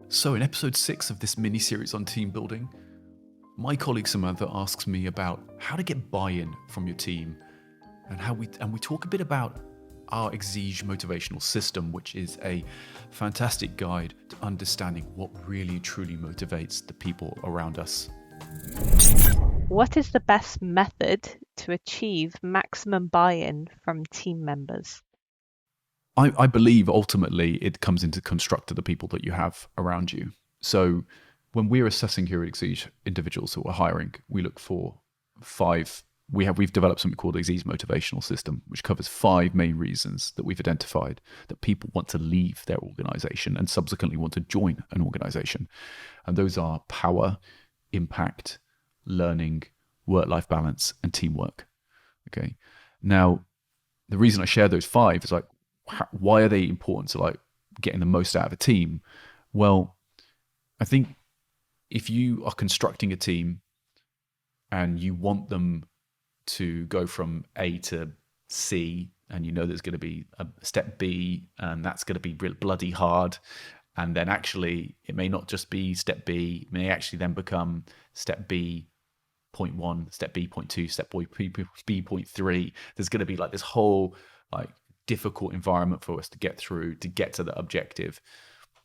So in episode 6 of this mini-series on team building, my colleague Samantha asks me about how to get buy-in from your team and we talk a bit about our Exige motivational system, which is a fantastic guide to understanding what really truly motivates the people around us. What is the best method to achieve maximum buy-in from team members? I believe ultimately it comes into construct of the people that you have around you. So when we're assessing here at Exige individuals who are hiring, we look for 5. We've developed something called the Exige motivational system, which covers 5 main reasons that we've identified that people want to leave their organization and subsequently want to join an organization. And those are power, impact, learning, work-life balance, and teamwork. Okay. Now, the reason I share those 5 is like, why are they important to like getting the most out of a team? Well, I think if you are constructing a team and you want them to go from A to C, and you know there's going to be a step B, and that's going to be bloody hard, and then actually it may not just be step B, it may actually then become step B. 0.1, step B, 0.2, step B, 0.3. There's going to be like this whole like difficult environment for us to get through to get to the objective.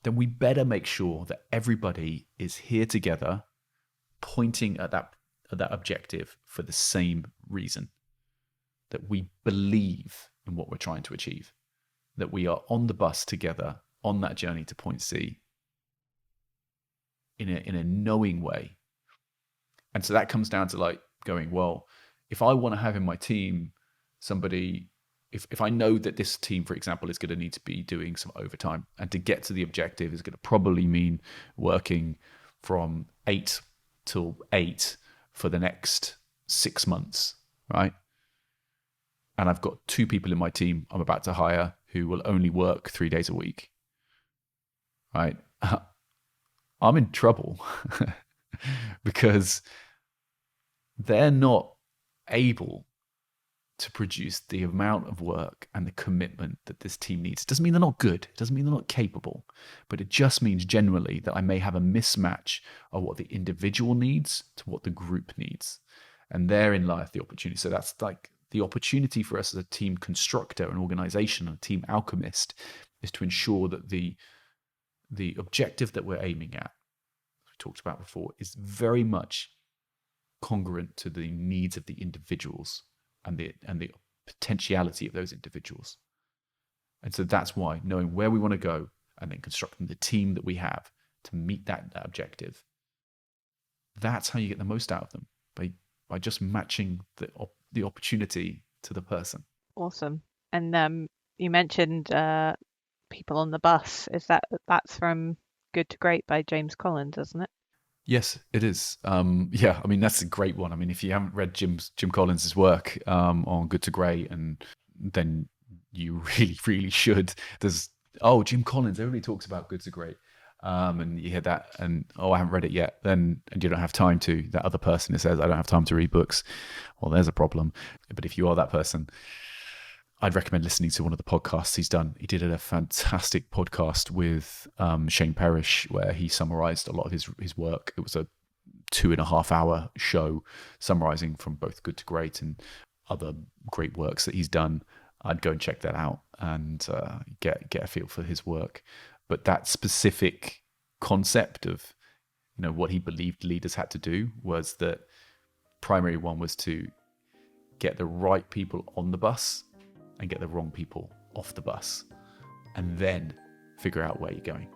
Then we better make sure that everybody is here together, pointing at that objective for the same reason. That we believe in what we're trying to achieve. That we are on the bus together on that journey to point C in a knowing way. And so that comes down to like going, well, if I want to have in my team somebody, if I know that this team, for example, is going to need to be doing some overtime, and to get to the objective is going to probably mean working from 8 till 8 for the next 6 months, right? And I've got 2 people in my team I'm about to hire who will only work 3 days a week, right? I'm in trouble because they're not able to produce the amount of work and the commitment that this team needs. It doesn't mean they're not good. It doesn't mean they're not capable. But it just means generally that I may have a mismatch of what the individual needs to what the group needs. And therein lies the opportunity. So that's like the opportunity for us as a team constructor, an organization, a team alchemist, is to ensure that the objective that we're aiming at, as we talked about before, is very much congruent to the needs of the individuals and the potentiality of those individuals. And so that's why knowing where we want to go and then constructing the team that we have to meet that objective, that's how you get the most out of them, by just matching the opportunity to the person. Awesome. And you mentioned people on the bus. That's from Good to Great by James Collins, isn't it? Yes, it is. Yeah, I mean, that's a great one. I mean, if you haven't read Jim Collins' work on Good to Great, and then you really, really should. Jim Collins, everybody talks about Good to Great. And you hear that, and I haven't read it yet, and you don't have time to. That other person who says, I don't have time to read books. Well, there's a problem. But if you are that person, I'd recommend listening to one of the podcasts he's done. He did a fantastic podcast with Shane Parrish, where he summarized a lot of his work. It was a 2.5-hour show summarizing from both Good to Great and other great works that he's done. I'd go and check that out and get a feel for his work. But that specific concept of what he believed leaders had to do was that primary one was to get the right people on the bus and get the wrong people off the bus, and then figure out where you're going.